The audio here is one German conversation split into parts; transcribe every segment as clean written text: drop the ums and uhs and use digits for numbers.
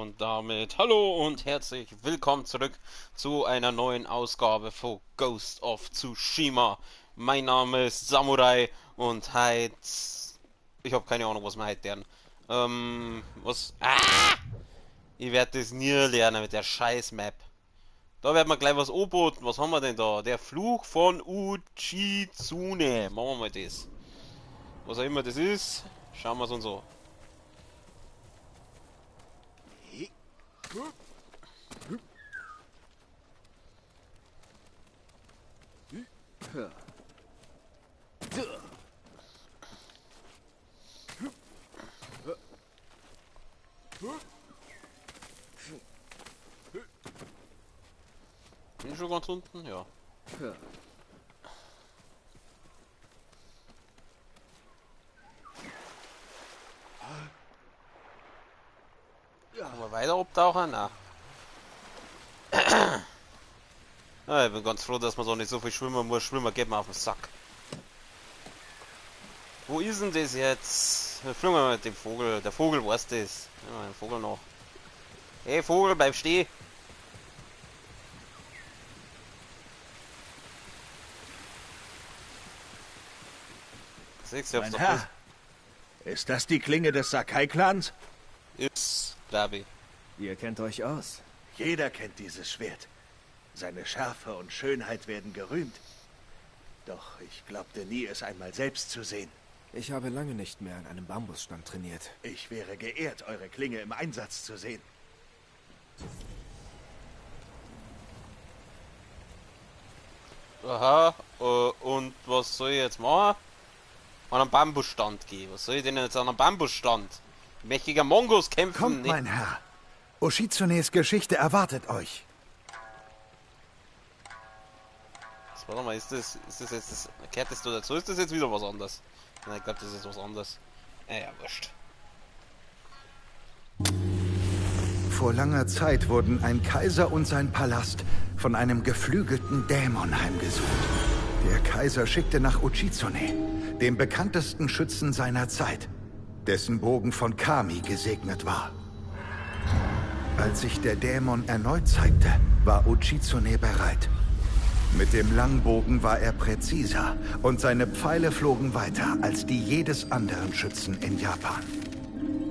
Und damit hallo und herzlich willkommen zurück zu einer neuen Ausgabe von Ghost of Tsushima. Mein Name ist Samurai und heute... Ich habe keine Ahnung, was wir heute lernen. Was... Ich werde das nie lernen mit der scheiß Map. Da werden wir gleich was anboten. Was haben wir denn da? Der Fluch von Uchitsune. Machen wir mal das. Was auch immer das ist, schauen wir es uns an. Bin ich schon ganz unten? Ja. Können wir weiter abtauchen? Nein. Ich bin ganz froh, dass man so nicht so viel schwimmen muss. Schwimmen geht mir auf den Sack. Wo ist denn das jetzt? Fliegen wir mit dem Vogel. Der Vogel weiß das. Ja, den Vogel noch. Hey Vogel, bleib stehen. Siehst du, Mein Herr, ist das die Klinge des Sakai-Clans? ist, glaube ich. Ihr kennt euch aus. Jeder kennt dieses Schwert. Seine Schärfe und Schönheit werden gerühmt. Doch ich glaubte nie, es einmal selbst zu sehen. Ich habe lange nicht mehr an einem Bambusstamm trainiert. Ich wäre geehrt, eure Klinge im Einsatz zu sehen. Aha, und was soll ich jetzt machen? An einen Bambusstand gehen. Was soll ich denn jetzt an einem Bambusstand? Mächtiger Mongos kämpfen. Kommt, nicht. mein Herr. Oshitsunes Geschichte erwartet euch. Warte mal, ist das jetzt das. Kehrt das dazu? Ist das jetzt wieder was anderes? Nein, ich glaube, das ist was anderes. Ja, wurscht. Vor langer Zeit wurden ein Kaiser und sein Palast von einem geflügelten Dämon heimgesucht. Der Kaiser schickte nach Uchitsune, dem bekanntesten Schützen seiner Zeit, dessen Bogen von Kami gesegnet war. Als sich der Dämon erneut zeigte, war Uchitsune bereit. Mit dem Langbogen war er präziser und seine Pfeile flogen weiter als die jedes anderen Schützen in Japan.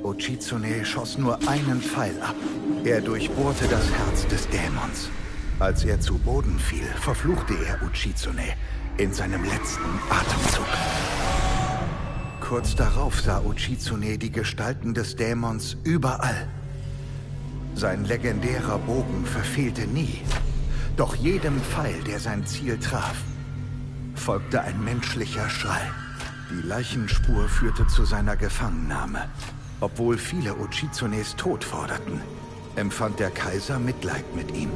Uchitsune schoss nur einen Pfeil ab. Er durchbohrte das Herz des Dämons. Als er zu Boden fiel, verfluchte er Uchitsune in seinem letzten Atemzug. Kurz darauf sah Uchitsune die Gestalten des Dämons überall. Sein legendärer Bogen verfehlte nie. Doch jedem Pfeil, der sein Ziel traf, folgte ein menschlicher Schrei. Die Leichenspur führte zu seiner Gefangennahme. Obwohl viele Uchitsunes Tod forderten, empfand der Kaiser Mitleid mit ihm.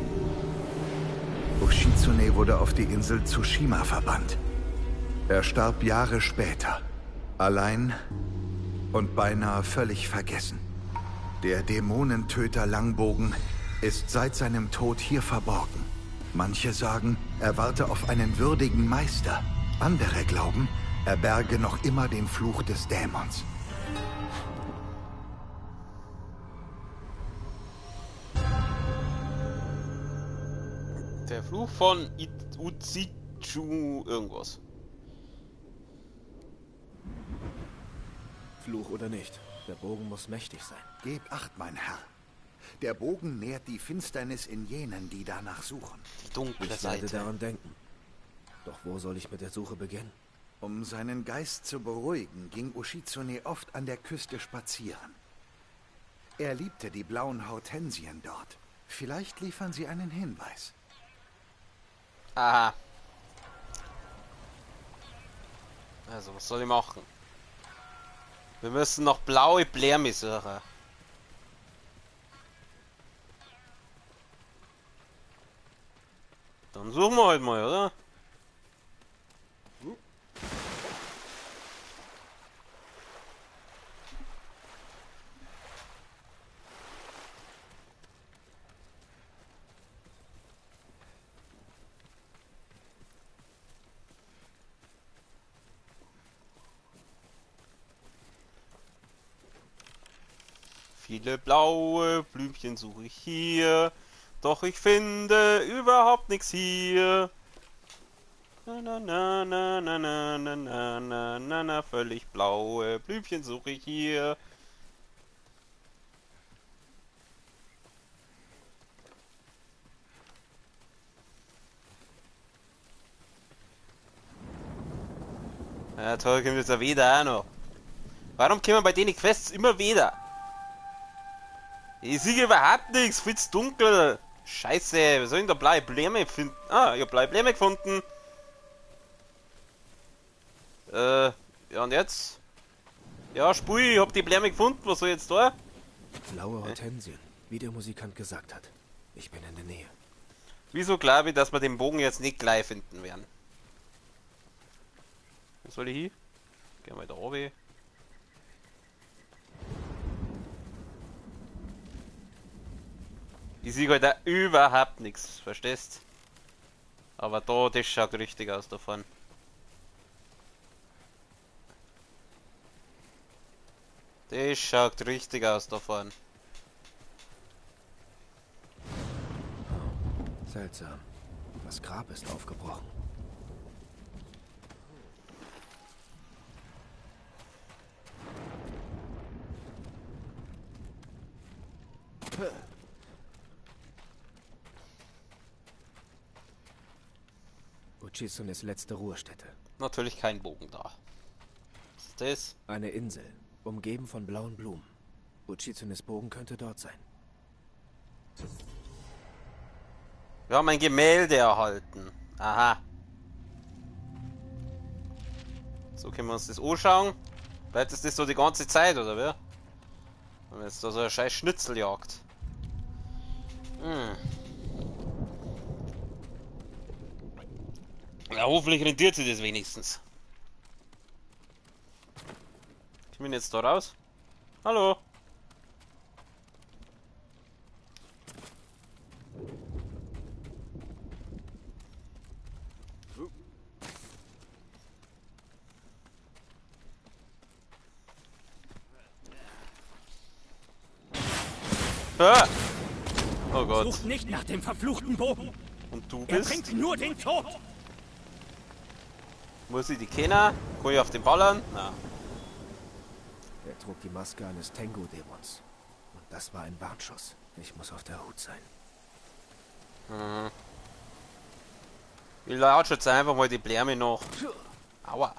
Uchitsune wurde auf die Insel Tsushima verbannt. Er starb Jahre später, allein und beinahe völlig vergessen. Der Dämonentöter Langbogen ist seit seinem Tod hier verborgen. Manche sagen, er warte auf einen würdigen Meister. Andere glauben, er berge noch immer den Fluch des Dämons. Der Fluch von Uchichu irgendwas. Fluch oder nicht, der Bogen muss mächtig sein. Gebt acht, mein Herr. Der Bogen nährt die Finsternis in jenen, die danach suchen. Die dunkle Ich werde Seite. daran denken. Doch wo soll ich mit der Suche beginnen? Um seinen Geist zu beruhigen, ging Uchitsune oft an der Küste spazieren. Er liebte die blauen Hortensien dort. Vielleicht liefern sie einen Hinweis. Aha. Also, was soll ich machen? Wir müssen noch blaue Blärme suchen. Dann suchen wir halt mal, oder? Viele blaue Blümchen suche ich hier, doch ich finde überhaupt nichts hier. Na na na na na na na na na na na, völlig blaue Blümchen suche ich hier. Ja toll, kommt jetzt auch wieder auch noch. Warum kommen bei denen Quests immer wieder? Ich sehe überhaupt nichts, viel zu dunkel. Scheiße, was soll ich denn da blaue Bläme finden? Ah, ich hab blaue Bläme gefunden. Ja und jetzt? Ja, Spui, ich hab die Bläme gefunden, was soll ich jetzt da? Blaue Hortensien, wie der Musikant gesagt hat. Ich bin in der Nähe. Wieso glaube ich, dass wir den Bogen jetzt nicht gleich finden werden? Wo soll ich hin? Gehen wir da oben. Ich sehe halt da überhaupt nichts, verstehst? Aber da, das schaut richtig aus davon. Das schaut richtig aus davon. Seltsam. Das Grab ist aufgebrochen. Uchizunes letzte Ruhestätte. Natürlich kein Bogen da. Was ist das? Eine Insel, umgeben von blauen Blumen. Uchizunes Bogen könnte dort sein. Wir haben ein Gemälde erhalten. Aha. So können wir uns das anschauen. Bleibt es das so die ganze Zeit, oder wie? Wenn jetzt da so eine scheiß Schnitzeljagd. Ja, hoffentlich rentiert sich das wenigstens. Ich bin jetzt da raus. Hallo. Ah! Oh Gott. Sucht nicht nach dem verfluchten Bogen. Und du Er bist? bringt nur den Tod. Muss ich die kennen? Kann ich auf den ballern? Na. Er trug die Maske eines Tengu-Dämons. Und das war ein Warnschuss. Ich muss auf der Hut sein. Ich lausche jetzt einfach mal die Blärme noch. Aua.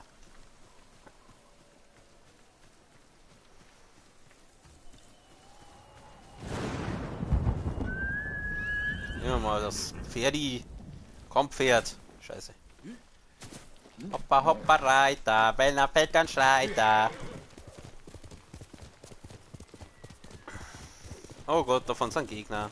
Nehmen wir mal das Pferdi. Komm, Pferd. Scheiße. Hoppa, hoppa, Reiter. Wenn er fällt, dann schreit er. Oh Gott, davon sind Gegner.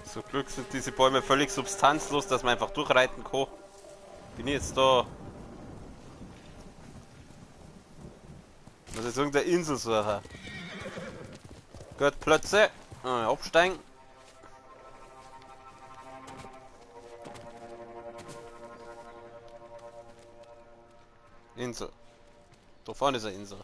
Zum Glück sind diese Bäume völlig substanzlos, dass man einfach durchreiten kann. Bin ich jetzt da? Muss jetzt irgendeine Insel suchen. Gut, Plötze. Absteigen. Insel. Da vorne ist eine Insel.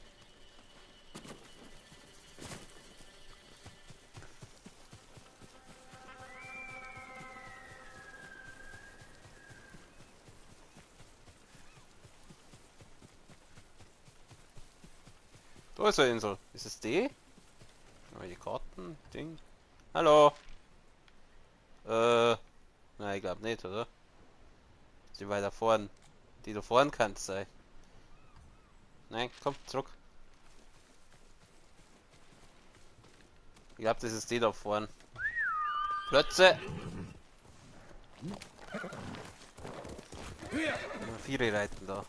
Da ist eine Insel. Ist es die? Die Karten, Ding. Hallo. Nein, ich glaube nicht, oder? Ist die weiter vorn? Die da vorn kann es sein. Nein, komm, zurück. Ich glaube, das ist die da vorn. Plötze! Vier reiten da.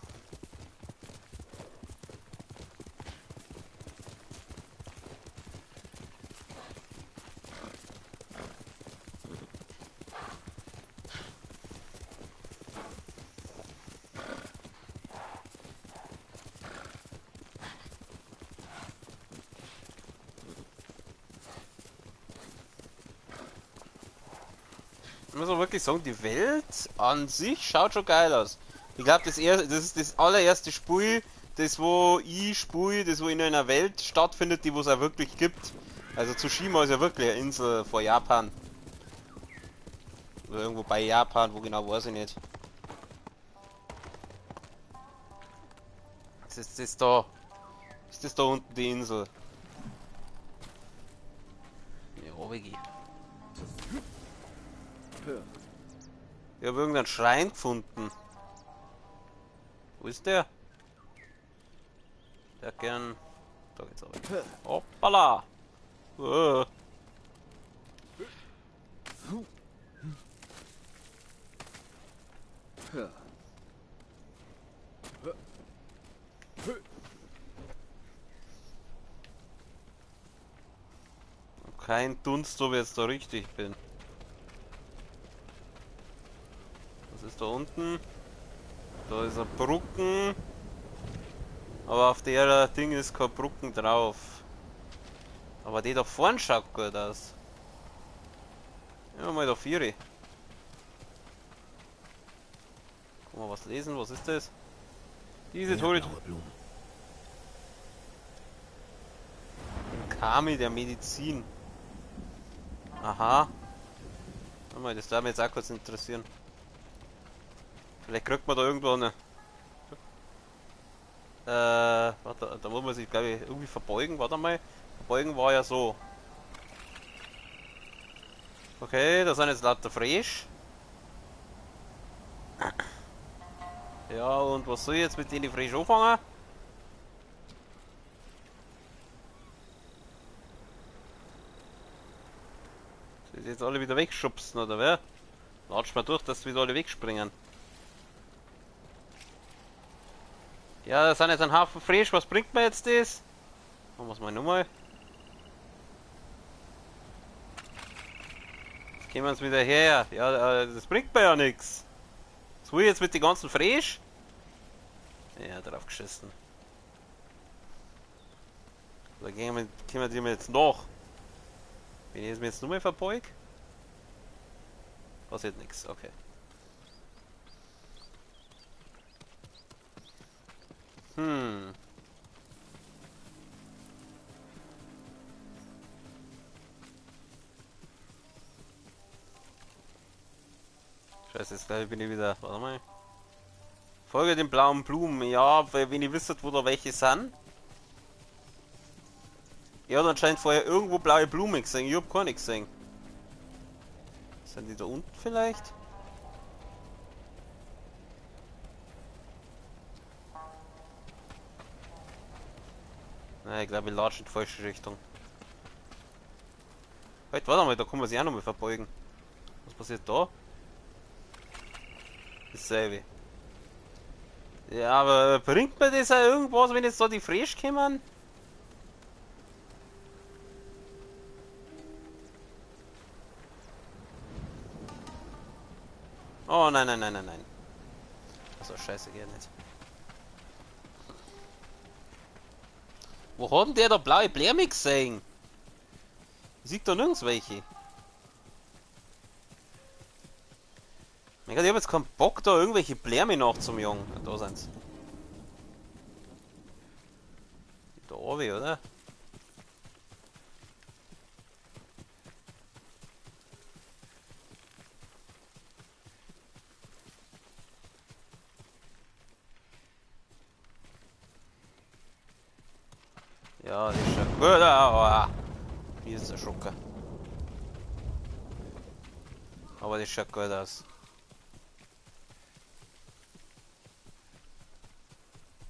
Ich muss auch wirklich sagen, die Welt an sich schaut schon geil aus. Ich glaube, das ist das allererste Spiel, das wo ich spiele, das wo in einer Welt stattfindet, die wo es auch wirklich gibt. Also Tsushima ist ja wirklich eine Insel vor Japan. Oder irgendwo bei Japan, wo genau weiß ich nicht. Ist das da? Ist das da unten die Insel? Ja, Wiggy. Ich habe irgendeinen Schrein gefunden. Wo ist der? Der gern. Da geht's aber. Hoppala! Oh. Kein Dunst, ob ich jetzt da richtig bin. Was ist da unten? Da ist ein Brücken. Aber auf der Ding ist kein Brücken drauf. Aber die da vorne schaut gut aus. Ja, mal da 4. Kann man was lesen? Was ist das? Diese Tore. Kami der Medizin. Aha. Warte mal, das darf mich jetzt auch kurz interessieren. Vielleicht kriegt man da irgendwo eine. Warte, da muss man sich, glaube ich, irgendwie verbeugen. Warte mal. Verbeugen war ja so. Okay, da sind jetzt lauter Frisch. Ja, und was soll ich jetzt mit denen Frisch anfangen? Soll ich jetzt alle wieder wegschubsen, oder wer? Latsch mal durch, dass sie wieder alle wegspringen. Ja, da sind jetzt ein Haufen Frisch. Was bringt mir jetzt das? Machen wir es mal nochmal. Jetzt kommen wir uns wieder her. Ja, das bringt mir ja nichts. Was will ich jetzt mit den ganzen Frisch? Ja, drauf geschissen. Da kommen die mir jetzt noch. Wenn ich mir jetzt nur mal verbeug? Passiert nichts, okay. Scheiße, jetzt gleich bin ich wieder. Warte mal. Folge den blauen Blumen. Ja, weil wenn ihr wisst, wo da welche sind. Ja, dann scheint vorher irgendwo blaue Blumen gesehen. Ich hab keine gesehen. Sind die da unten vielleicht? Nein, ich glaube, ich latsche in die falsche Richtung. Halt, warte mal, da kann man sich auch noch mal verbeugen. Was passiert da? Dasselbe. Ja, aber bringt mir das auch irgendwas, wenn jetzt da die Frisch kommen? Oh nein, nein, nein, nein, nein. So scheiße geht nicht. Wo hat denn der da blaue Blärmig gesehen? Sieht da nirgends welche. Mein Gott, ich hab jetzt keinen Bock da irgendwelche Blärme nachzujagen. Ja, da sind's. Da oben, oder? Ja, das ist ja gut. Aua. Hier ist der Schocker. Aber das schaut gut aus.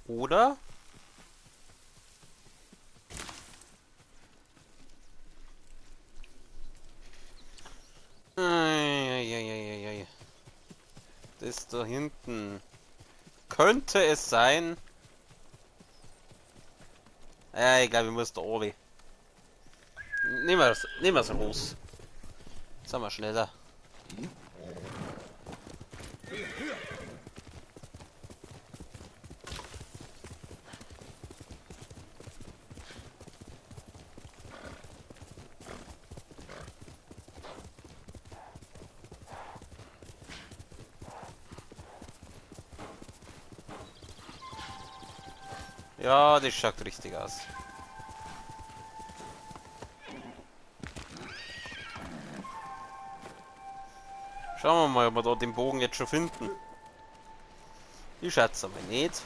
Oder? Das da hinten. Könnte es sein? Ja, ich glaube, ich muss da oben. Nehmen wir's raus. Jetzt sind wir schneller. Ja, das schaut richtig aus. Schauen wir mal, ob wir da den Bogen jetzt schon finden. Ich schätze aber nicht.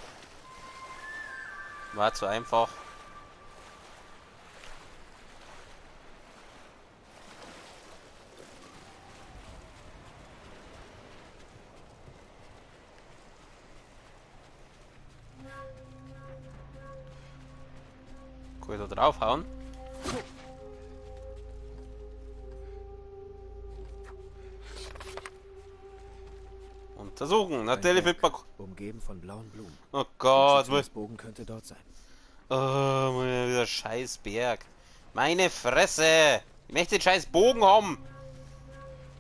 War zu einfach. Kann ich da draufhauen? Untersuchen, natürlich wird man. Umgeben von blauen Blumen. Oh Gott, Das Bogen könnte dort sein. oh, wieder scheiß Berg. Meine Fresse! Ich möchte den scheiß Bogen haben!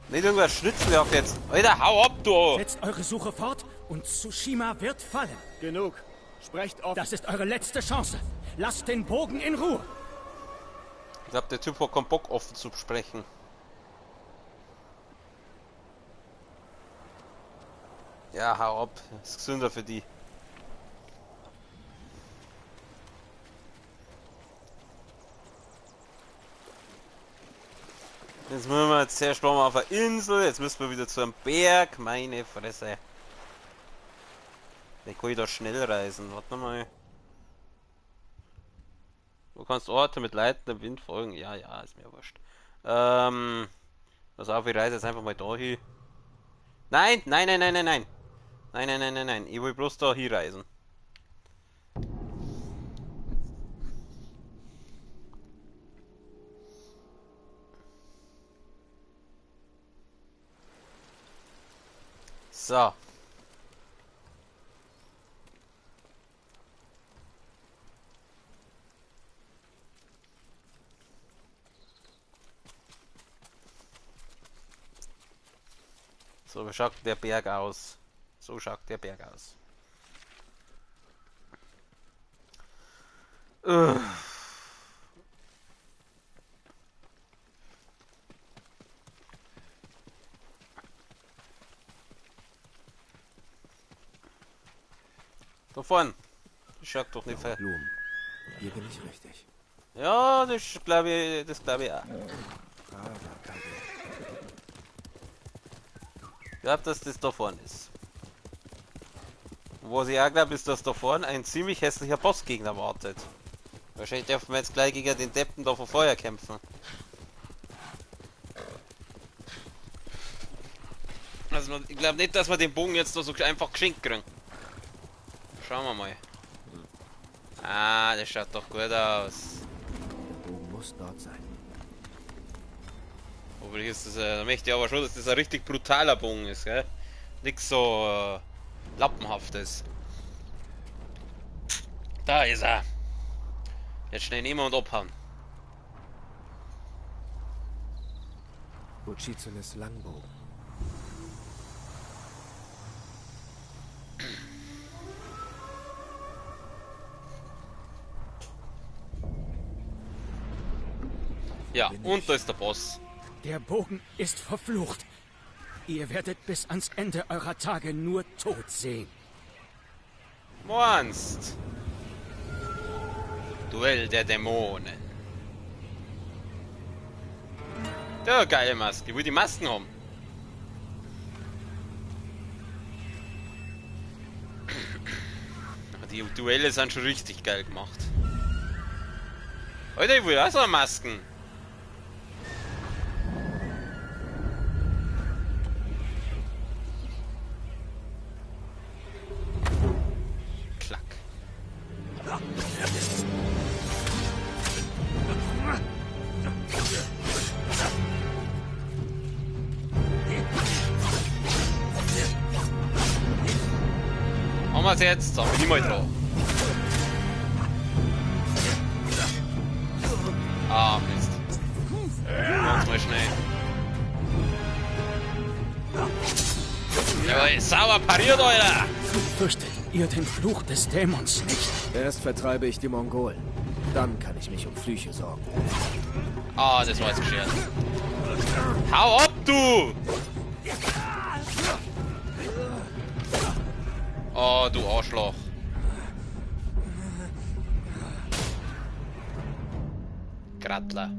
Nicht irgendwas Schnitzeljagd jetzt. Alter, hau ab, du! Setzt eure Suche fort und Tsushima wird fallen. Genug. Sprecht offen. Das ist eure letzte Chance. Lasst den Bogen in Ruhe. Ich glaube, der Typ hat keinen Bock offen zu sprechen. Ja, hau ab. Ist gesünder für die. Jetzt müssen wir jetzt zuerst mal auf der Insel. Jetzt müssen wir wieder zu einem Berg. Meine Fresse. Ich kann da schnell reisen. Warte mal. Du kannst Orte mit leitendem Wind folgen. Ja, ja, ist mir wurscht. Pass auf, ich reise jetzt einfach mal da hin. Nein, nein, nein, nein, nein, nein. Nein, nein, nein, nein, nein. Ich will bloß da hier reisen. So. So schaut der Berg aus. So schaut der Berg aus. Da vorne. Das schaut doch nicht viel. Blumen. Hier bin ich richtig. Ja, das glaube ich auch. Ich glaube, dass das da vorne ist. Und was ich auch glaube, ist, dass da vorne ein ziemlich hässlicher Bossgegner wartet. Wahrscheinlich dürfen wir jetzt gleich gegen den Deppen da von Feuer kämpfen. Also ich glaube nicht, dass wir den Bogen jetzt da so einfach geschenkt kriegen. Schauen wir mal. Ah, das schaut doch gut aus. Der Bogen muss dort sein. Aber ist das, da möchte ich aber schon, dass das ein richtig brutaler Bogen ist, gell? Nix so lappenhaftes. Da ist er. Jetzt schnell nehmen und abhauen. Uchizunes Langbogen. Ja, und da ist der Boss. Der Bogen ist verflucht. Ihr werdet bis ans Ende eurer Tage nur Tod sehen. Monst. Duell der Dämonen. Ja, geile Maske. Ich will die Masken haben. Die Duelle sind schon richtig geil gemacht. Alter, ich will auch so Masken. Klack. Haben wir es jetzt? So, bin ich mal dran. Ah, Mist. Ganz mal schnell. Jawohl, sauber pariert, Alter! Fürchtet ihr den Fluch des Dämons nicht? Erst vertreibe ich die Mongolen. Dann kann ich mich um Flüche sorgen. Ah, das war jetzt geschert. Hau ab, du! Oh, du Arschloch. Gradler.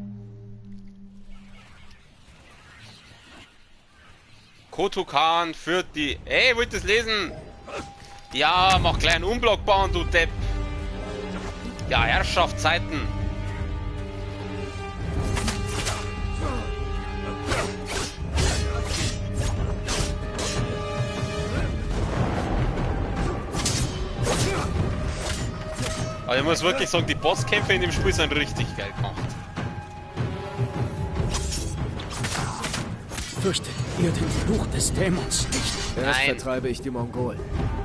Kotokan führt die... Ey, wollt ihr das lesen? Ja, mach kleinen unblockbaren, du Depp. Ja, Herrschaftszeiten. Aber ich muss wirklich sagen, die Bosskämpfe in dem Spiel sind richtig geil gemacht. Fürchtet ihr den Fluch des Dämons nicht? Erst Nein. vertreibe ich die Mongolen.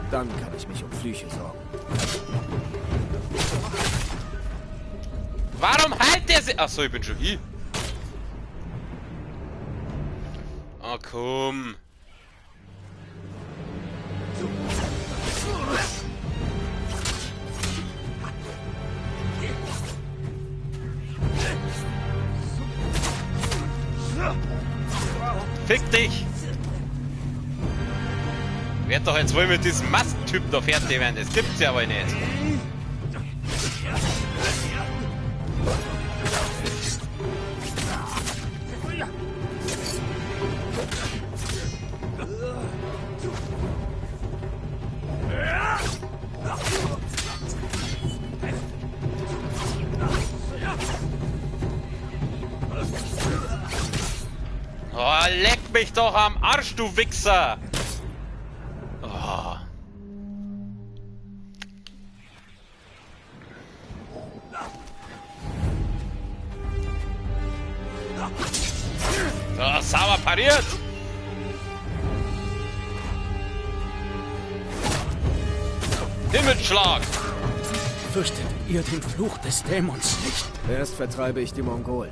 Dann kann ich mich um Flüche sorgen. Warum halt der sich... Achso, ich bin schon hier. Oh, komm. Fick dich! Werd doch jetzt wohl mit diesem Masttyp da fertig werden, das gibt's ja aber nicht. Oh, leck mich doch am Arsch, du Wichser! Oh. So, sauber pariert! Himmelsschlag! Fürchtet ihr den Fluch des Dämons nicht? Erst vertreibe ich die Mongolen.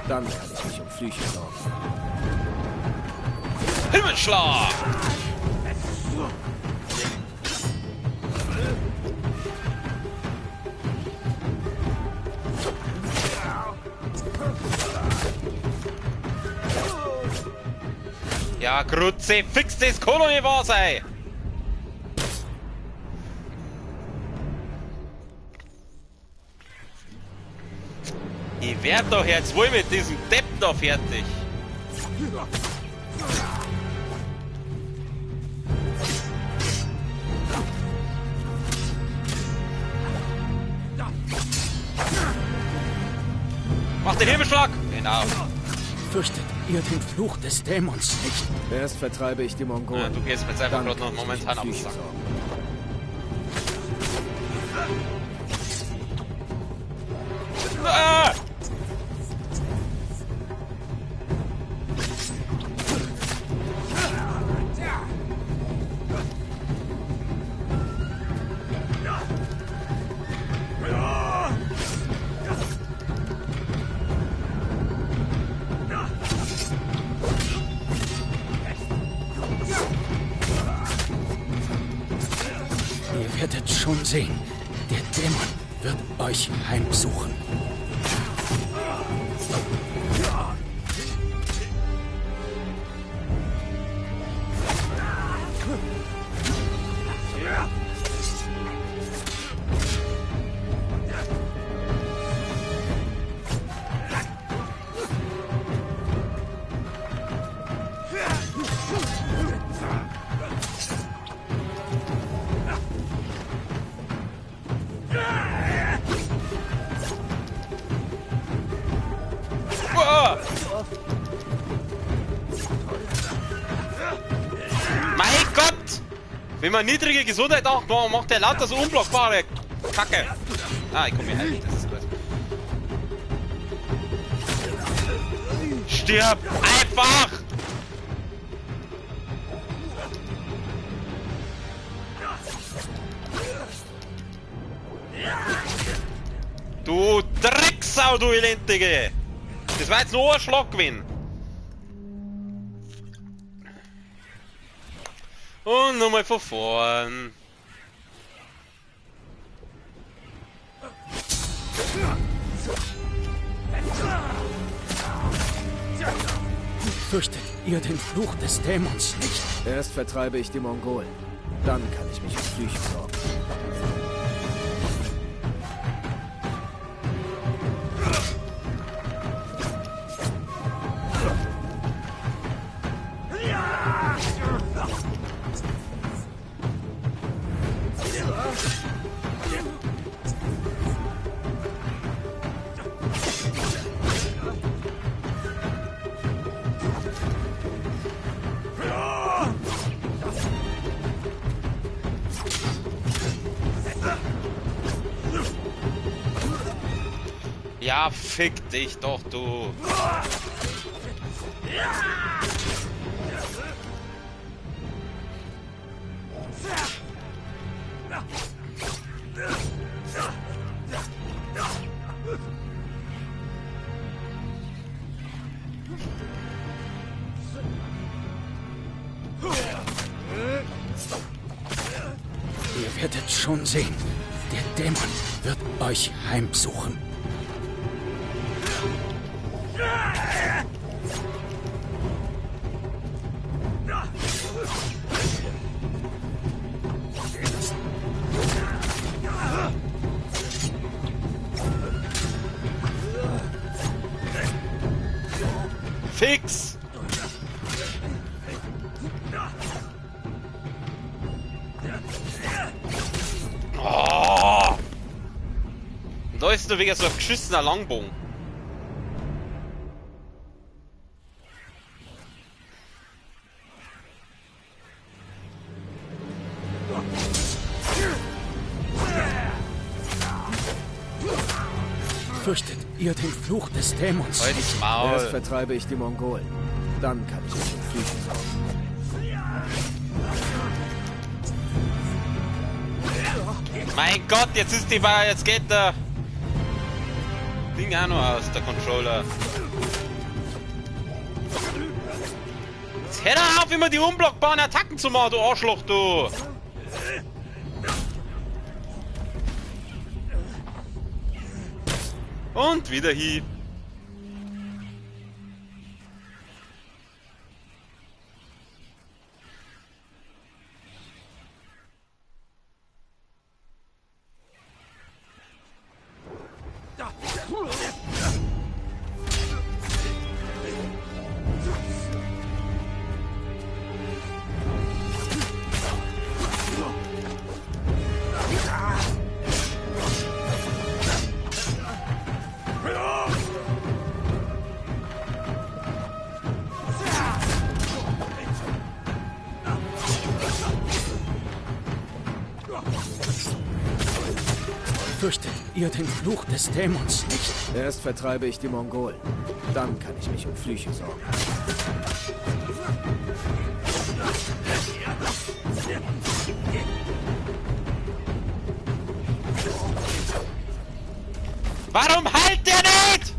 Dann kann ich mich um Flüche sorgen. Himmelsschlag! Ja, Grütze, fix das kann doch nicht wahr sein! Ich werd doch jetzt wohl mit diesem Depp da fertig! Mach den Himmelsschlag! Genau. Fürchtet ihr den Fluch des Dämons nicht? Erst vertreibe ich die Mongolen. Ja, du gehst mir jetzt einfach Dann gerade noch kann ich mich momentan um am Flüche Sack. sorgen. Ah! Ihr werdet schon sehen, der Dämon wird euch heimsuchen. Ah! Mein Gott! Wenn man niedrige Gesundheit auch macht, der lauter so unblockbare Kacke. Ah, ich komm mir heim. Das ist gut. Stirb einfach! Du Drecksau, du Elendige! Das war jetzt nur ein Schlag gewesen. Und nochmal von vorn. Fürchtet ihr den Fluch des Dämons nicht? Erst vertreibe ich die Mongolen. Dann kann ich mich um Flüche sorgen. Ja, fick dich doch, du. Ihr werdet schon sehen. Der Dämon wird euch heimsuchen. Fix! Oh! Da ist nur wegen so ein geschissener Langbogen. Fürchtet ihr den Fluch des Dämons? Halt's Erst Maul. vertreibe ich die Mongolen. Dann kann ich mich um Flüche sorgen. Mein Gott, jetzt ist die Wahl, jetzt geht der Ding auch noch aus, der Controller. Jetzt hör doch auf, immer die unblockbaren Attacken zu machen, du Arschloch, du! Und wieder Hieb. Fürchtet ihr den Fluch des Dämons nicht? Erst vertreibe ich die Mongolen. Dann kann ich mich um Flüche sorgen. Warum halt der nicht?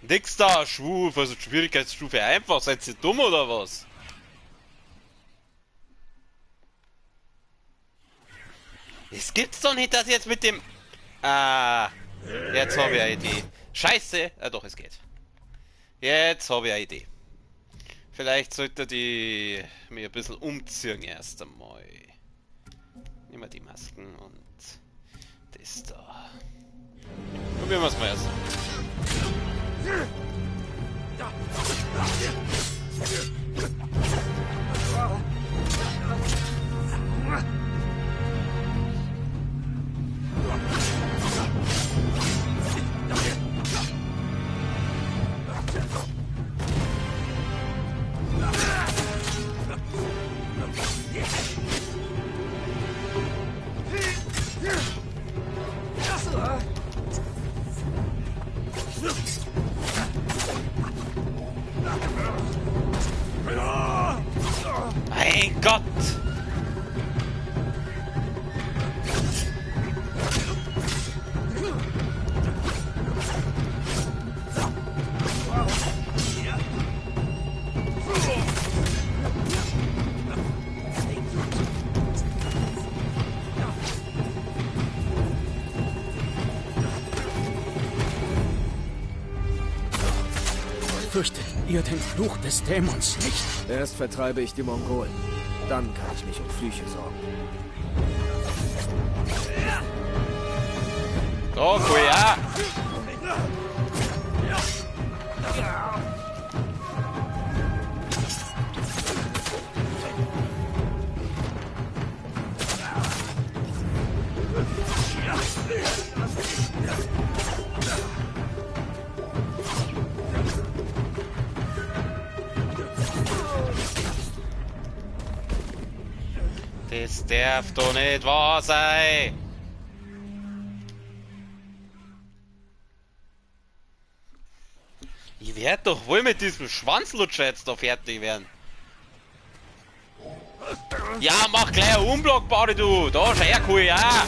Nix da, Schwuf, also Schwierigkeitsstufe einfach, seid ihr dumm oder was? Es gibt's doch nicht, dass jetzt mit dem... Ah, jetzt habe ich eine Idee. Scheiße, doch, es geht. Jetzt habe ich eine Idee. Vielleicht sollte die mir ein bisschen umziehen erst einmal. Nehmen wir die Masken und das da. Probieren wir es mal erst. Mein Gott! Fürchtet ihr den Fluch des Dämons nicht? Erst vertreibe ich die Mongolen. Dann kann ich mich um Flüche sorgen. Doku, ja! Das darf doch nicht wahr sein! Ich werd doch wohl mit diesem Schwanzlutscher jetzt da fertig werden. Ja, mach gleich eine unblockbare, du! Da, schau her, cool, ja!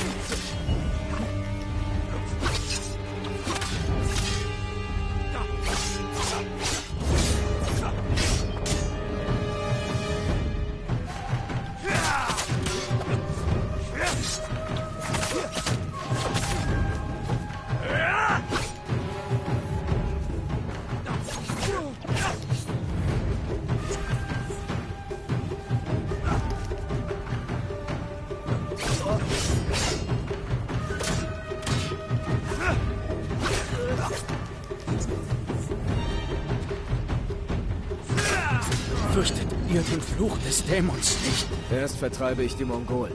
Fürchtet ihr den Fluch des Dämons nicht? Erst vertreibe ich die Mongolen.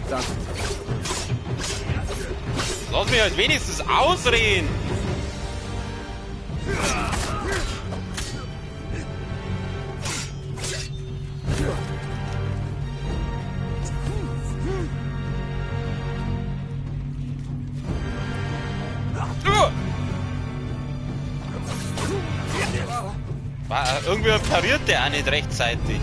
Dann. Lass mich halt wenigstens ausreden! Irgendwie pariert der auch nicht rechtzeitig.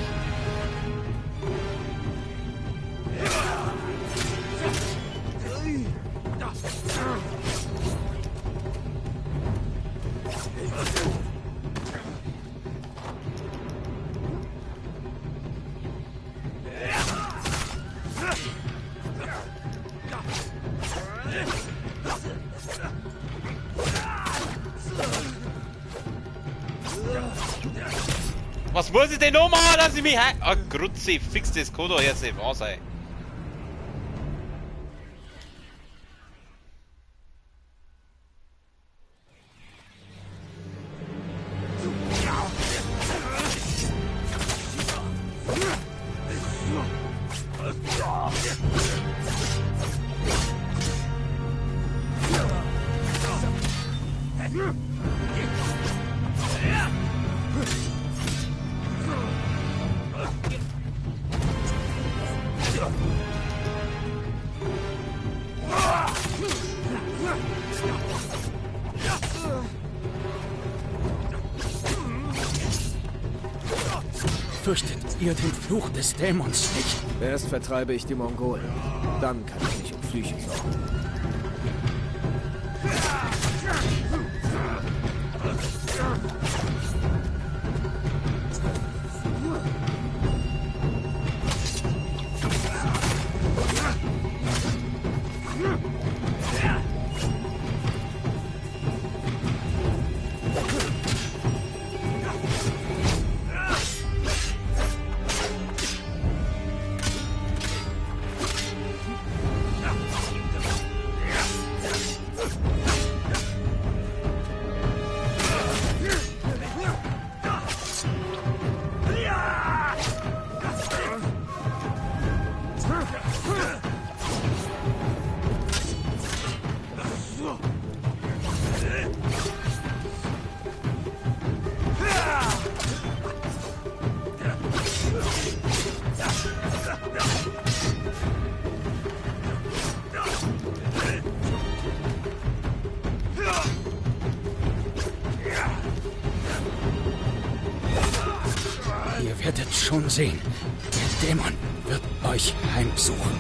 Was muss ich denn noch machen, dass ich mich heim... Ah, Grutzi, fix das kann doch jetzt nicht wahr sein. Fürchtet ihr den Fluch des Dämons nicht? Erst vertreibe ich die Mongolen. Dann kann ich mich um Flüche sorgen. Ihr werdet schon sehen, der Dämon wird euch heimsuchen.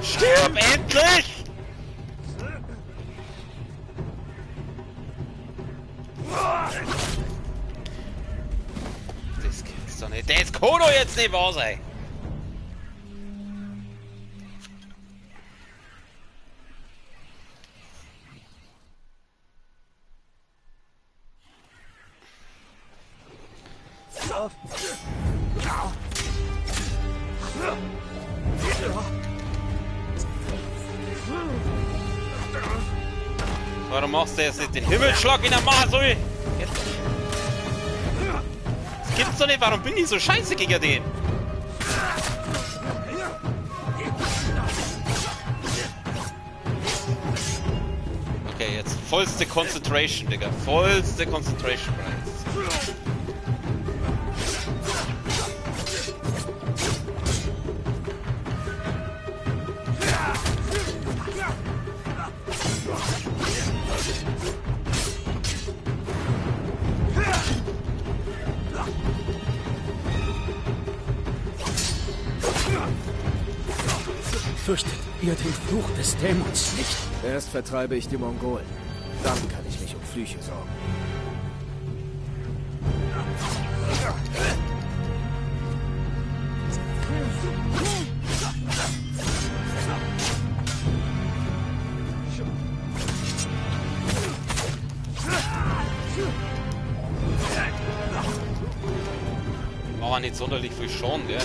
Stirb endlich! Das gibt's doch nicht. Das kann doch jetzt nicht wahr sein. Warum machst du jetzt nicht den Himmelschlag in der Masel? Das doch nicht, warum bin ich so scheiße gegen den? Okay, jetzt vollste Concentration, Digga. Vollste Concentration bereits. Fürchtet ihr den Fluch des Dämons nicht? Erst vertreibe ich die Mongolen. Dann kann ich mich um Flüche sorgen. War nicht sonderlich viel Schaden, gell?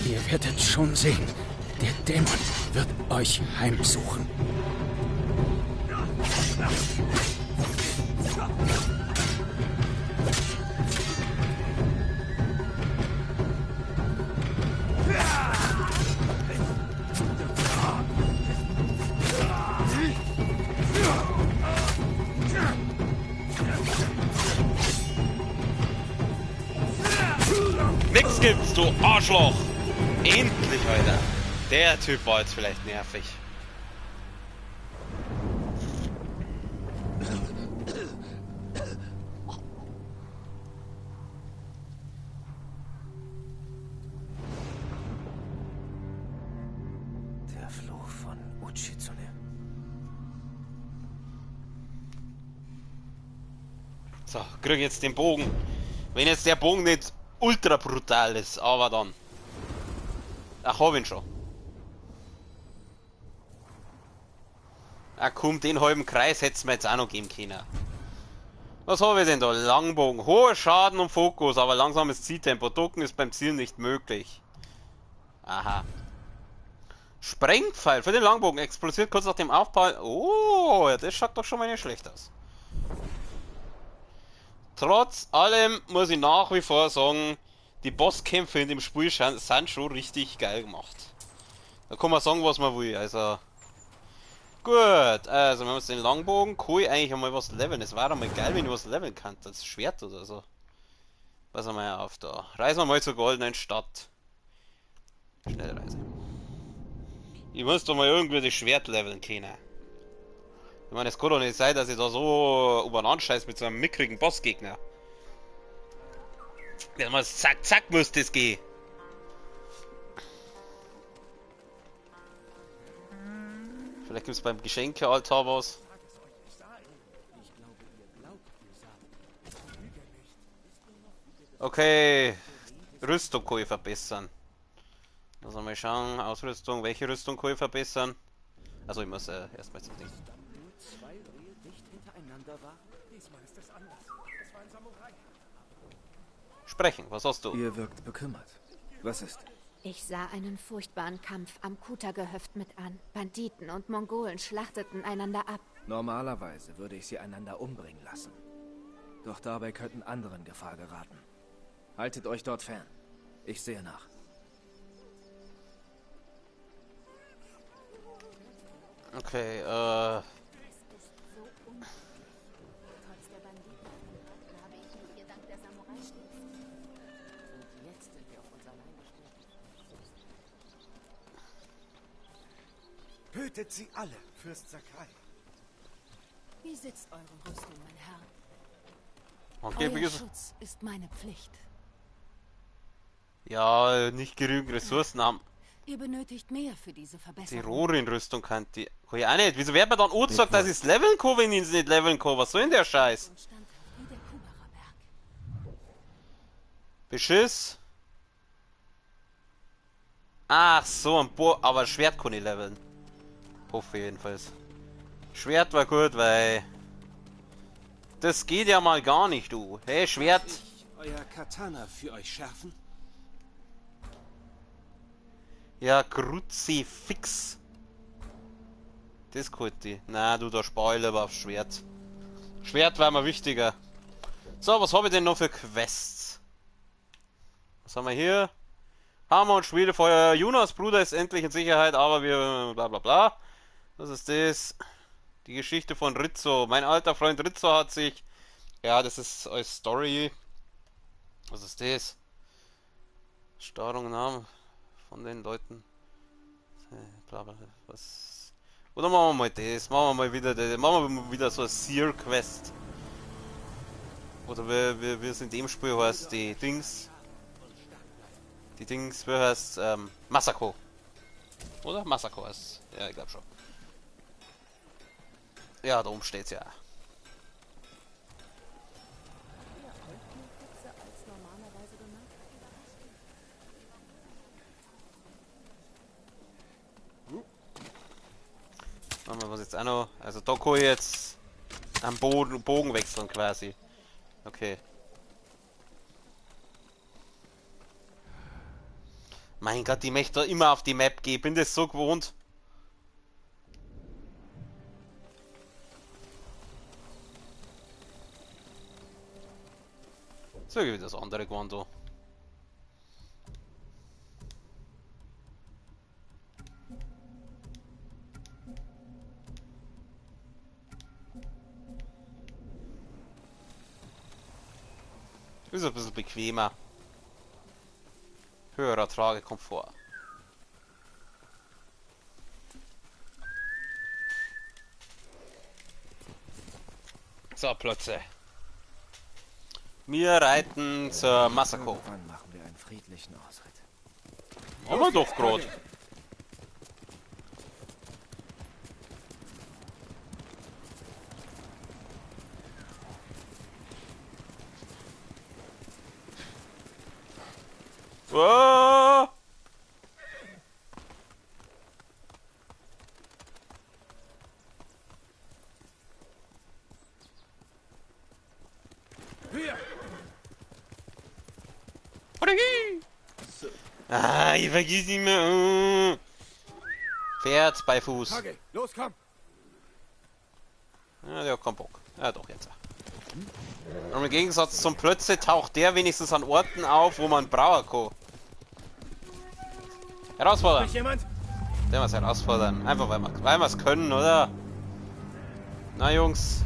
Ihr werdet schon sehen, der Dämon wird euch heimsuchen. Nix gibt's, du Arschloch! Endlich, Alter! Der Typ war jetzt vielleicht nervig. Der Fluch von Uchitsune. So, krieg jetzt den Bogen. Wenn jetzt der Bogen nicht ultra brutal ist, aber dann. Ach, hab ihn schon. Ach komm, den halben Kreis hätt's mir jetzt auch noch geben können. Was habe ich denn da? Langbogen. Hoher Schaden und Fokus, aber langsames Zieltempo. Ducken ist beim Ziel nicht möglich. Aha. Sprengpfeil für den Langbogen. Explodiert kurz nach dem Aufprall. Oh, ja, das schaut doch schon mal nicht schlecht aus. Trotz allem muss ich nach wie vor sagen, die Bosskämpfe in dem Spiel sind schon richtig geil gemacht. Da kann man sagen, was man will. Also gut, also wenn wir uns den Langbogen, kann ich eigentlich einmal was leveln. Es wäre mal geil, wenn ich was leveln kann. Das Schwert oder so. Pass mal auf da. Reisen wir mal zur goldenen Stadt. Schnellreise. Ich muss doch mal irgendwie das Schwert leveln können. Ich meine, es kann doch nicht sein, dass ich da so übereinander scheiß mit so einem mickrigen Bossgegner. Ja, mal zack, zack müsste es gehen. Vielleicht gibt es beim Geschenkealtar was. Okay, Rüstung kann ich verbessern. Also mal schauen, Ausrüstung, welche Rüstung kann ich verbessern? Also ich muss erstmal zum Ding. Sprechen, was hast du? Ihr wirkt bekümmert. Was ist? Ich sah einen furchtbaren Kampf am Kuta-Gehöft mit an. Banditen und Mongolen schlachteten einander ab. Normalerweise würde ich sie einander umbringen lassen. Doch dabei könnten andere in Gefahr geraten. Haltet euch dort fern. Ich sehe nach. Okay, Tötet sie alle, Fürst Sakai. Wie sitzt eure Rüstung, mein Herr? okay, Euer Schutz ist meine Pflicht. ja, nicht genügend Ressourcen haben. Ihr benötigt mehr für diese Die Verbesserung. Rohrin-Rüstung kann die. Kann ich auch nicht. Wieso wird mir dann auch gesagt, dass ich es leveln kann, wenn ich es nicht leveln kann? Was soll denn der Scheiß? Und standhaft wie der Kubarer Berg. Beschiss. Ach so, ein Bo aber Schwert kann ich leveln. Hoffe jedenfalls. Schwert war gut, weil das geht ja mal gar nicht, du. Hey, Schwert. Ich euer Katana für euch schärfen? Ja, Kruzifix. Das konnte ich. Na, du, da spar ich lieber aufs Schwert. Schwert war mir wichtiger. So, was habe ich denn noch für Quests? Was haben wir hier? Hammer und Schwedefeuer. Jonas Bruder ist endlich in Sicherheit, aber wir... bla bla bla. Was ist das? Die Geschichte von Rizzo. Mein alter Freund Rizzo hat sich... Ja, das ist als Story. Was ist das? Starrung Namen von den Leuten. Bla bla. Was... Oder machen wir mal das? Machen wir mal wieder so eine Seer-Quest. Oder wie es in dem Spiel heißt, die Dings, wie heißt Masako. Oder? Masako heißt. Ja, ich glaube schon. Ja, da oben steht's ja. Machen wir was jetzt auch noch. Also da kann ich jetzt am Bogen wechseln quasi. Okay. Mein Gott, ich möchte da immer auf die Map gehen. Bin das so gewohnt. So wie das andere Quanto. Ist ein bisschen bequemer. Höherer Tragekomfort. So, Plötze. Wir reiten zur Masako. Wann machen wir einen friedlichen Ausritt? Haben wir doch gerade. Oh! Ah, ich vergiss nicht mehr. Pferd bei Fuß. Okay, los, komm! Ja, der hat keinen Bock. Ja, doch, jetzt. Und im Gegensatz zum Plötze taucht der wenigstens an Orten auf, wo man brauchen kann. Herausfordern! Jemand? Der muss herausfordern. Einfach weil wir es können, oder? Na, Jungs.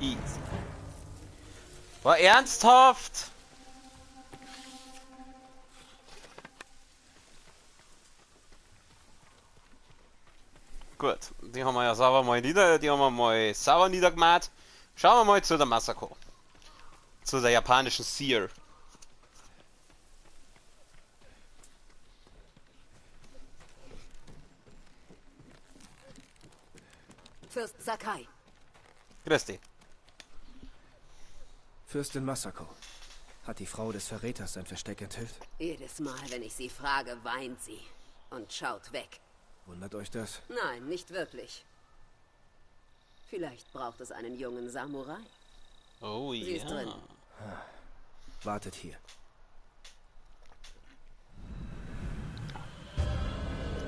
Easy. War ernsthaft? Gut, die haben wir ja sauber mal niedergemacht. Schauen wir mal zu der Masako. Zu der japanischen Seer. Fürst Sakai. Grüß dich. Fürstin Masako. Hat die Frau des Verräters sein Versteck enthüllt? Jedes Mal, wenn ich sie frage, weint sie und schaut weg. Wundert euch das? Nein, nicht wirklich. Vielleicht braucht es einen jungen Samurai. Oh Sie ist drin. Wartet hier.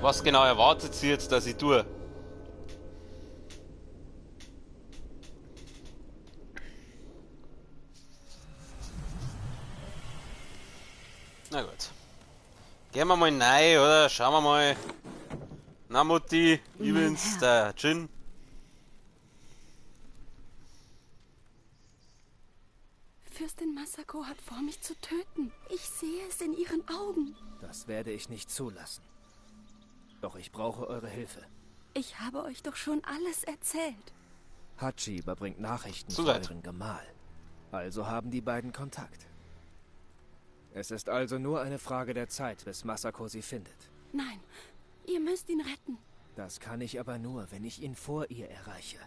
Was genau erwartet sie jetzt, dass ich tue? Na gut. Gehen wir mal rein, oder? Schauen wir mal. Na Mutti, übrigens der Jin. Fürstin Masako hat vor, mich zu töten. Ich sehe es in ihren Augen. Das werde ich nicht zulassen. Doch ich brauche eure Hilfe. Ich habe euch doch schon alles erzählt. Hachi überbringt Nachrichten Zu von weit. euren Gemahl. Also haben die beiden Kontakt. Es ist also nur eine Frage der Zeit, bis Masako sie findet. Nein, ihr müsst ihn retten. Das kann ich aber nur, wenn ich ihn vor ihr erreiche.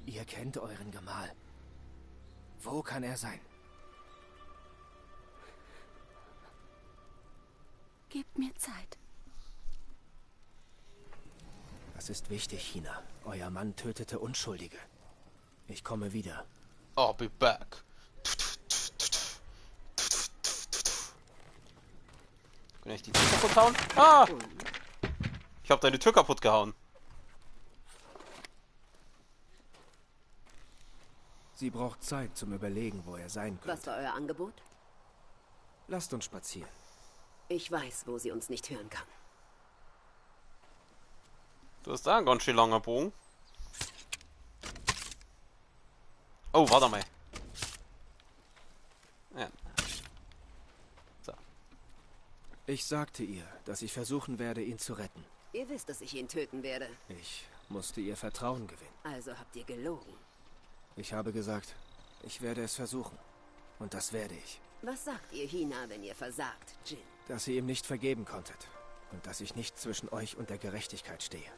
Ihr kennt euren Gemahl. Wo kann er sein? Gebt mir Zeit. Das ist wichtig, Hina. Euer Mann tötete Unschuldige. Ich komme wieder. I'll be back. Kann ich die Tür kaputt hauen? Ah! Ich hab deine Tür kaputt gehauen. Sie braucht Zeit zum Überlegen, wo er sein könnte. Was war euer Angebot? Lasst uns spazieren. Ich weiß, wo sie uns nicht hören kann. Du hast da einen ganz schön langer Bogen. Oh, warte mal. Ja. So. Ich sagte ihr, dass ich versuchen werde, ihn zu retten. Ihr wisst, dass ich ihn töten werde. Ich musste ihr Vertrauen gewinnen. Also habt ihr gelogen. Ich habe gesagt, ich werde es versuchen. Und das werde ich. Was sagt ihr Hina, wenn ihr versagt, Jin? Dass ihr ihm nicht vergeben konntet. Und dass ich nicht zwischen euch und der Gerechtigkeit stehe.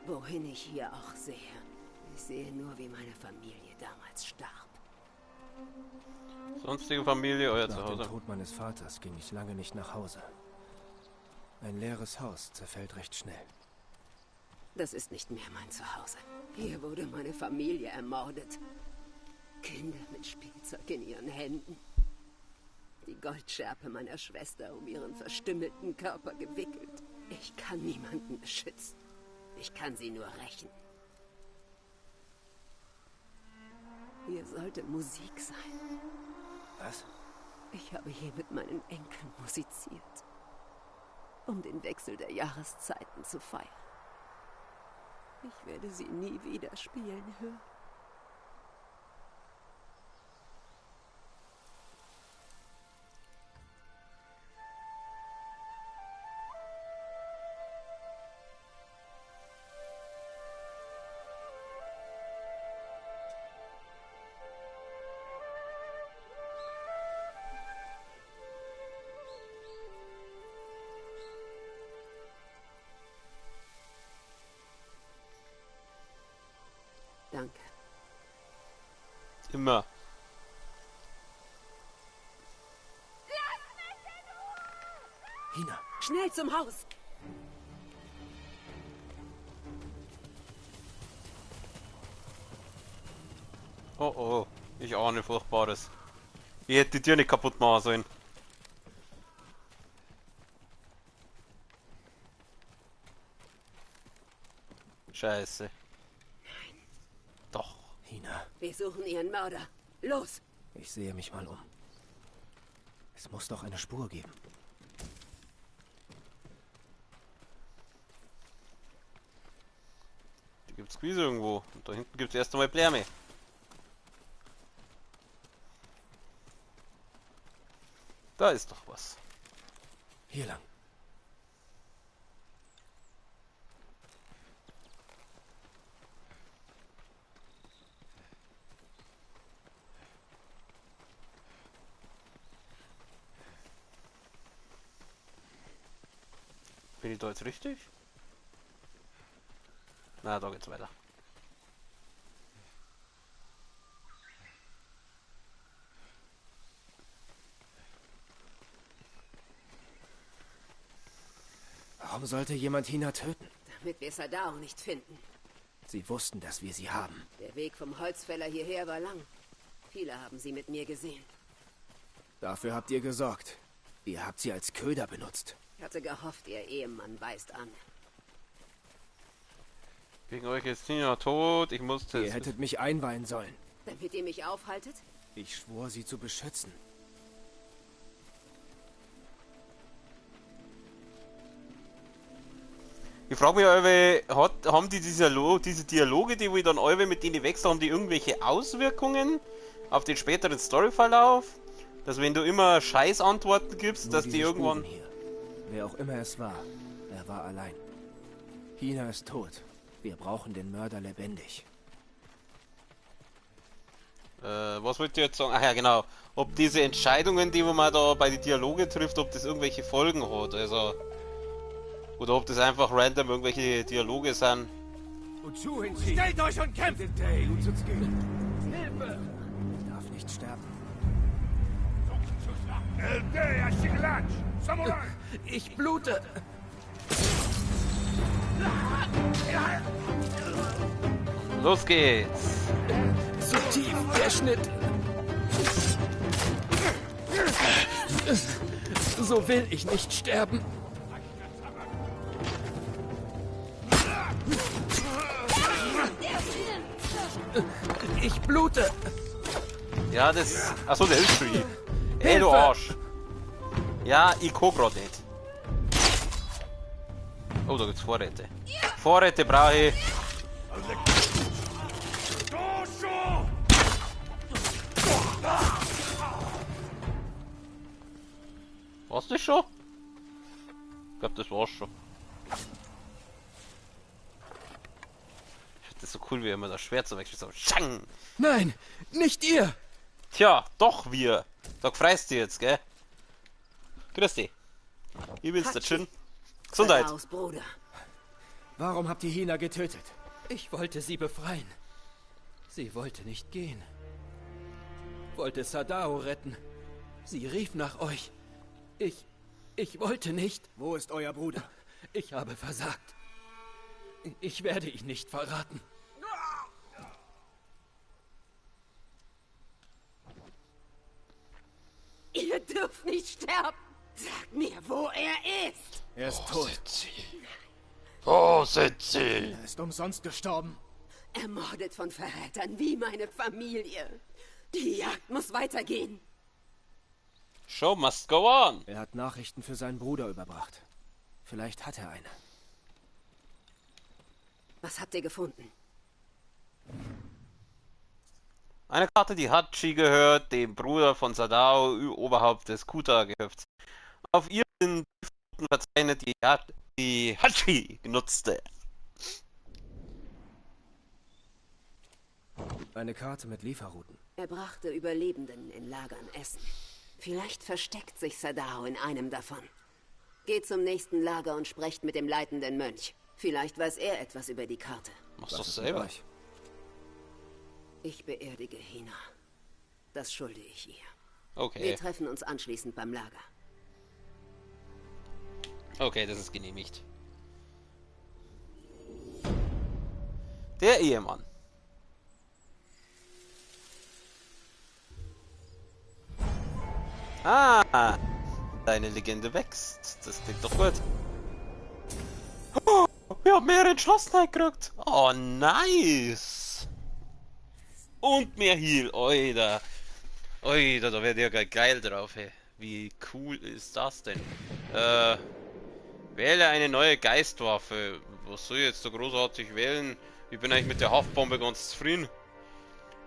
Wohin ich hier auch sehe. Ich sehe nur, wie meine Familie damals starb. Sonstige Familie, euer Nach dem Zuhause. Tod meines Vaters ging ich lange nicht nach Hause. Ein leeres Haus zerfällt recht schnell. Das ist nicht mehr mein Zuhause. Hier wurde meine Familie ermordet. Kinder mit Spielzeug in ihren Händen. Die Goldschärpe meiner Schwester um ihren verstümmelten Körper gewickelt. Ich kann niemanden beschützen. Ich kann sie nur rächen. Hier sollte Musik sein. Was? Ich habe hier mit meinen Enkeln musiziert, um den Wechsel der Jahreszeiten zu feiern. Ich werde sie nie wieder spielen hören. Danke. Immer. Hina, Schnell zum Haus! Oh oh, ich ahne Furchtbares. Ich hätte die Tür nicht kaputt machen sollen. Scheiße. Nein. Doch. Hina, Wir suchen ihren Mörder. Los! ich sehe mich mal um. Es muss doch eine Spur geben. Die gibt's Quiz irgendwo. Und da hinten gibt's erst einmal Blärme. Da ist doch was. Hier lang. Bin ich da jetzt richtig? Na, da geht's weiter. Warum sollte jemand Hina töten? Damit wir Sadao nicht finden. Sie wussten, dass wir sie haben. Der Weg vom Holzfäller hierher war lang. Viele haben sie mit mir gesehen. Dafür habt ihr gesorgt. Ihr habt sie als Köder benutzt. Ich hatte gehofft, ihr Ehemann weist an. Wegen euch ist Tina tot. Ich musste Ihr hättet mich einweihen sollen. Damit ihr mich aufhaltet? Ich schwor, sie zu beschützen. Ich frage mich, haben die diese Dialoge, die wir dann mit denen wechseln, haben die irgendwelche Auswirkungen auf den späteren Storyverlauf? Dass wenn du immer Scheißantworten gibst, Nur dass diese die irgendwann... Spuren hier. Wer auch immer es war, er war allein. Hina ist tot. Wir brauchen den Mörder lebendig. Was wollt ihr jetzt sagen? Ach ja, genau. Ob diese Entscheidungen, die man da bei den Dialoge trifft, ob das irgendwelche Folgen hat, also... Oder ob das einfach random irgendwelche Dialoge sind. Stellt euch und kämpft! Hilfe! Ich darf nicht sterben. Ich blute! Los geht's! Zu tief, der Schnitt! So will ich nicht sterben. Ich blute! Ja, das... Achso, der ist free. Ey, du Arsch! Ja, ich kann grad nicht. Oh, da gibt's Vorräte. Vorräte brauche ich. War's das schon? Ich glaube, das war's schon. Ich finde das so cool, wie immer das Schwert so wegschießt. So, Schang! Nein, nicht ihr! Tja, doch wir. Sag, freist du jetzt, gell? Grüß dich. Wie willst du schön? Gesundheit. Bruder. Warum habt ihr Hina getötet? Ich wollte sie befreien. Sie wollte nicht gehen. Wollte Sadao retten. Sie rief nach euch. Ich wollte nicht. Wo ist euer Bruder? Ich habe versagt. Ich werde ihn nicht verraten. Ihr dürft nicht sterben. Sag mir, wo er ist. Er ist tot. Wo sind sie? Er ist umsonst gestorben. Ermordet von Verrätern wie meine Familie. Die Jagd muss weitergehen. Show must go on. Er hat Nachrichten für seinen Bruder überbracht. Vielleicht hat er eine. Was habt ihr gefunden? Eine Karte, die Hachi gehört, dem Bruder von Sadao, Oberhaupt des Kuta-Gehöfts. Auf ihr sind die Fakten verzeichnet, die Hachi genutzte. Eine Karte mit Lieferrouten. Er brachte Überlebenden in Lagern Essen. Vielleicht versteckt sich Sadao in einem davon. Geht zum nächsten Lager und sprecht mit dem leitenden Mönch. Vielleicht weiß er etwas über die Karte. Mach's doch selber. Ich beerdige Hina. Das schulde ich ihr. Okay. Wir treffen uns anschließend beim Lager. Okay, das ist genehmigt. Der Ehemann. Ah, deine Legende wächst. Das klingt doch gut. Oh, wir haben mehr Entschlossenheit gekriegt. Oh, nice. Und mehr Heal. Oida. Oida, da wäre ja geil drauf, hey. Wie cool ist das denn? Wähle eine neue Geistwaffe. Was soll ich jetzt so großartig wählen? Ich bin eigentlich mit der Haftbombe ganz zufrieden.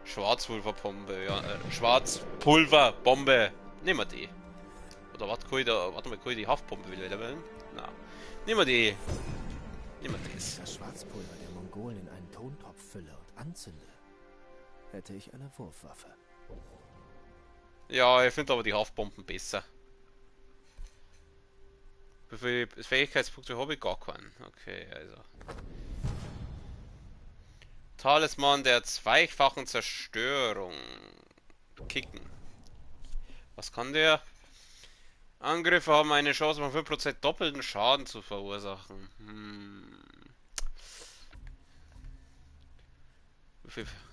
Schwarzpulverbombe, ja. Schwarzpulverbombe. Nehmen wir die. Oder was kann ich da. Warte mal, kann ich die Haftbombe wieder wählen? Na. Nehmen wir die. Nehmen wir das. Das Schwarzpulver der Mongolen in einen Tontopf fülle und anzünde, hätte ich eine Wurfwaffe. Ja, ich finde aber die Haftbomben besser. Wie viele Fähigkeitspunkte habe ich? Gar keinen. Okay, also. Talisman der zweifachen Zerstörung. Kicken. Was kann der? Angriffe haben eine Chance von 5% doppelten Schaden zu verursachen.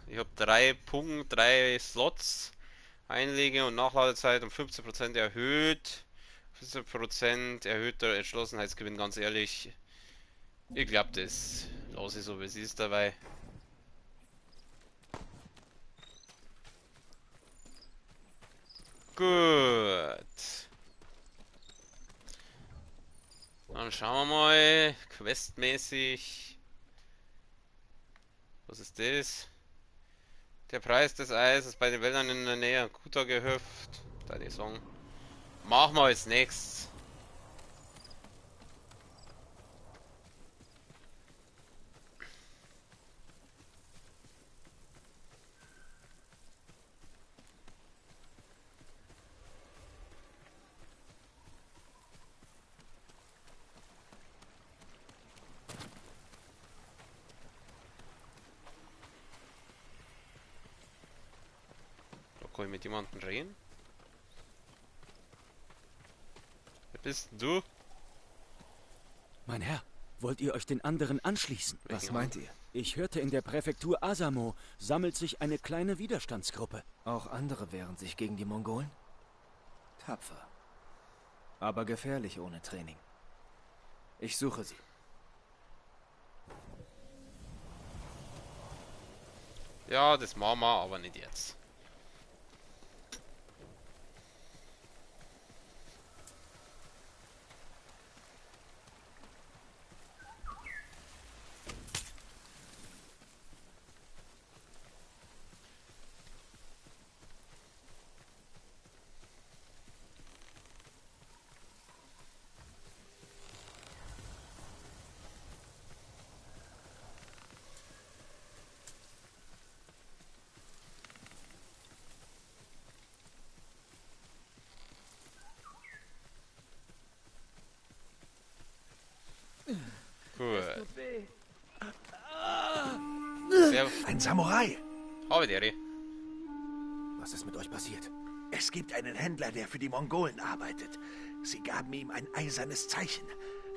Ich habe 3 Slots. Einlege und Nachladezeit um 15% erhöht. 15% erhöhter Entschlossenheitsgewinn, ganz ehrlich. Ich glaube, das lasse ich so, wie es ist dabei. Gut. Dann schauen wir mal. Questmäßig. Was ist das? Der Preis des Eises bei den Wäldern in der Nähe an Kuta-Gehöft. Da die Song. Machen wir als nächstes. Kann ich mit jemandem reden? Wer bist denn du? Mein Herr, wollt ihr euch den anderen anschließen? Was meint ihr? Ich hörte, in der Präfektur Asamo sammelt sich eine kleine Widerstandsgruppe. Auch andere wehren sich gegen die Mongolen? Tapfer. Aber gefährlich ohne Training. Ich suche sie. Ja, das machen wir, aber nicht jetzt. Gut. Sehr Ein Samurai! habe die. Was ist mit euch passiert? Es gibt einen Händler, der für die Mongolen arbeitet. Sie gaben ihm ein eisernes Zeichen.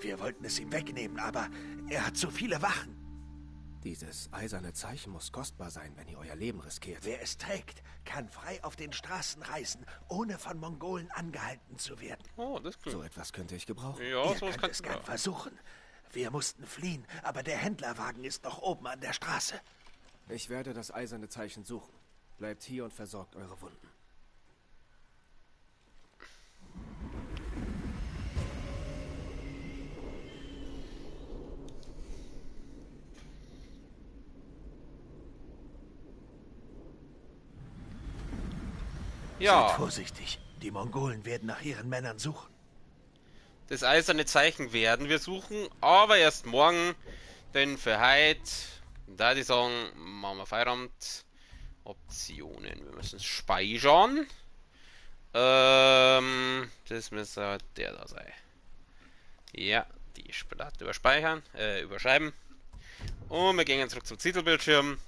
Wir wollten es ihm wegnehmen, aber er hat zu viele Wachen. Dieses eiserne Zeichen muss kostbar sein, wenn ihr euer Leben riskiert. Wer es trägt, kann frei auf den Straßen reisen, ohne von Mongolen angehalten zu werden. Oh, das ist So cool. etwas könnte ich gebrauchen. Ja, Ihr sowas könnt es kannst gern versuchen. Wir mussten fliehen, aber der Händlerwagen ist noch oben an der Straße. Ich werde das eiserne Zeichen suchen. Bleibt hier und versorgt eure Wunden. Seid Ja, vorsichtig. Die Mongolen werden nach ihren Männern suchen. das eiserne Zeichen werden wir suchen, aber erst morgen, denn für heute, da die sagen, machen wir Feierabend. Optionen, wir müssen speichern. Das müsste der da sein. Ja, die Spielat überschreiben. Und wir gehen zurück zum Titelbildschirm.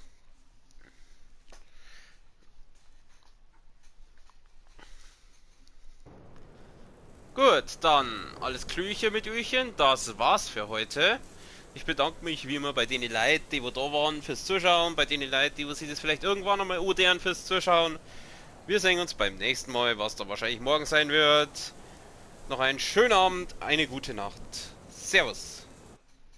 Gut, dann alles Klüche mit Üchen. Das war's für heute. Ich bedanke mich wie immer bei den Leuten, die da waren, fürs Zuschauen. Bei den Leuten, die sich das vielleicht irgendwann einmal udern fürs Zuschauen. Wir sehen uns beim nächsten Mal, was da wahrscheinlich morgen sein wird. Noch einen schönen Abend, eine gute Nacht. Servus.